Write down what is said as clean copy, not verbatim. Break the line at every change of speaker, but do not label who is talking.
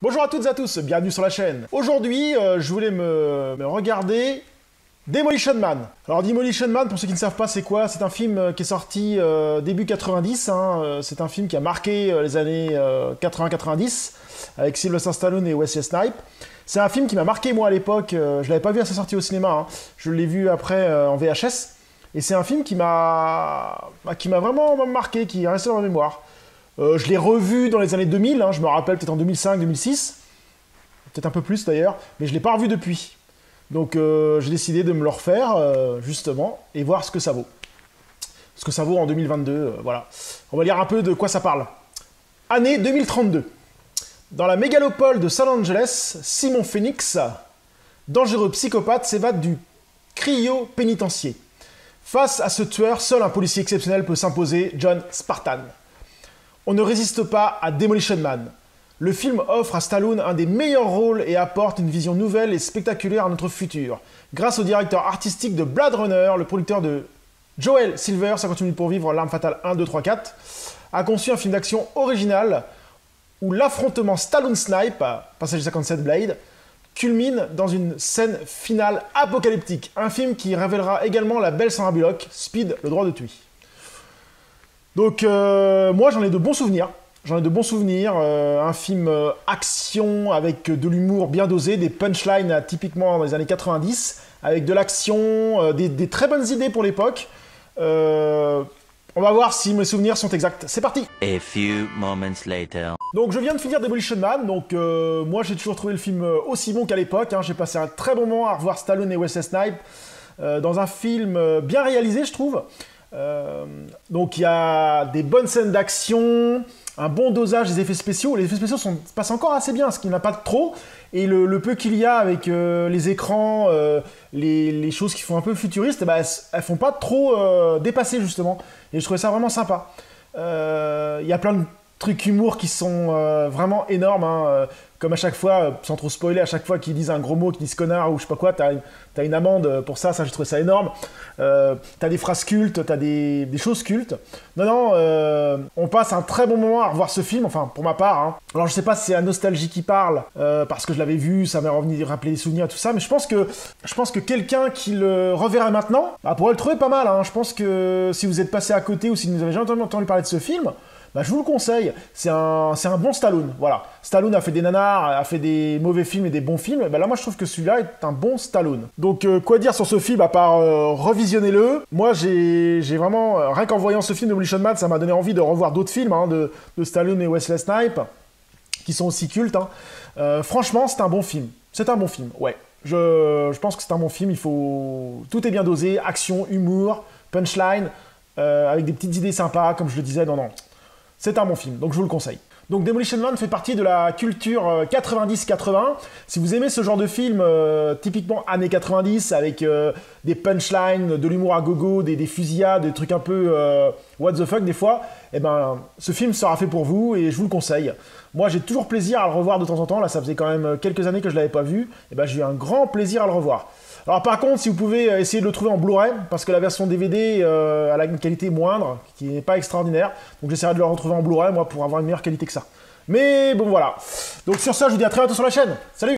Bonjour à toutes et à tous, bienvenue sur la chaîne. Aujourd'hui, je voulais me regarder Demolition Man. Alors Demolition Man, pour ceux qui ne savent pas c'est quoi, c'est un film qui est sorti début 90, c'est un film qui a marqué les années 80-90, avec Sylvester Stallone et Wesley Snipes. C'est un film qui m'a marqué moi à l'époque, je l'avais pas vu à sa sortie au cinéma, je l'ai vu après en VHS, et c'est un film qui m'a vraiment marqué, qui est resté dans ma mémoire. Je l'ai revu dans les années 2000, je me rappelle peut-être en 2005-2006, peut-être un peu plus d'ailleurs, mais je ne l'ai pas revu depuis. Donc j'ai décidé de me le refaire, justement, et voir ce que ça vaut. Ce que ça vaut en 2022, voilà. On va lire un peu de quoi ça parle. Année 2032. Dans la mégalopole de Los Angeles, Simon Phoenix, dangereux psychopathe, s'évade du cryo-pénitencier. Face à ce tueur, seul un policier exceptionnel peut s'imposer, John Spartan. On ne résiste pas à Demolition Man. Le film offre à Stallone un des meilleurs rôles et apporte une vision nouvelle et spectaculaire à notre futur. Grâce au directeur artistique de Blade Runner, le producteur de Joel Silver, 50 minutes pour vivre, L'Arme Fatale 1, 2, 3, 4, a conçu un film d'action original où l'affrontement Stallone-Snipe, Passager 57 Blade, culmine dans une scène finale apocalyptique. Un film qui révélera également la belle Sandra Bullock, Speed, le droit de tuer. Donc moi j'en ai de bons souvenirs. Un film action avec de l'humour bien dosé, des punchlines typiquement dans les années 90, avec de l'action, des très bonnes idées pour l'époque. On va voir si mes souvenirs sont exacts. C'est parti.
A few moments later.
Donc je viens de finir Demolition Man, donc moi j'ai toujours trouvé le film aussi bon qu'à l'époque. J'ai passé un très bon moment à revoir Stallone et Wesley Snipes dans un film bien réalisé, je trouve. Donc il y a des bonnes scènes d'action, un bon dosage des effets spéciaux. Les effets spéciaux passent encore assez bien, ce qu'il n'y en a pas trop. Et le peu qu'il y a avec les écrans, les choses qui font un peu futuristes, elles font pas trop dépasser justement. Et je trouvais ça vraiment sympa. Il y a plein de trucs humour qui sont vraiment énormes. Comme à chaque fois, sans trop spoiler, à chaque fois qu'ils disent un gros mot, qu'ils disent connard ou je sais pas quoi, t'as une amende pour ça, j'ai trouvé ça énorme. T'as des phrases cultes, t'as des choses cultes. Non, on passe un très bon moment à revoir ce film, enfin pour ma part. Alors je sais pas si c'est la nostalgie qui parle, parce que je l'avais vu, ça m'a rappelé des souvenirs et tout ça, mais je pense que quelqu'un qui le reverrait maintenant pourrait le trouver pas mal. Je pense que si vous êtes passé à côté ou si vous n'avez jamais entendu parler de ce film, je vous le conseille, c'est un bon Stallone, voilà. Stallone a fait des nanars, a fait des mauvais films et des bons films, là moi je trouve que celui-là est un bon Stallone. Donc quoi dire sur ce film à part revisionnez-le. Moi j'ai vraiment, rien qu'en voyant ce film de Demolition Man, ça m'a donné envie de revoir d'autres films de Stallone et Wesley Snipes, qui sont aussi cultes. Franchement c'est un bon film, ouais. Je pense que c'est un bon film, tout est bien dosé, action, humour, punchline, avec des petites idées sympas, comme je le disais, non. C'est un bon film, donc je vous le conseille. Donc Demolition Man fait partie de la culture 90-80. Si vous aimez ce genre de film, typiquement années 90, avec des punchlines, de l'humour à gogo, des fusillades, des trucs un peu what the fuck des fois, ce film sera fait pour vous et je vous le conseille. Moi j'ai toujours plaisir à le revoir de temps en temps, là ça faisait quand même quelques années que je ne l'avais pas vu, j'ai eu un grand plaisir à le revoir. Alors par contre, si vous pouvez essayer de le trouver en Blu-ray, parce que la version DVD elle a une qualité moindre, qui n'est pas extraordinaire, donc j'essaierai de le retrouver en Blu-ray, moi, pour avoir une meilleure qualité que ça. Mais bon, voilà. Donc sur ça, je vous dis à très bientôt sur la chaîne. Salut!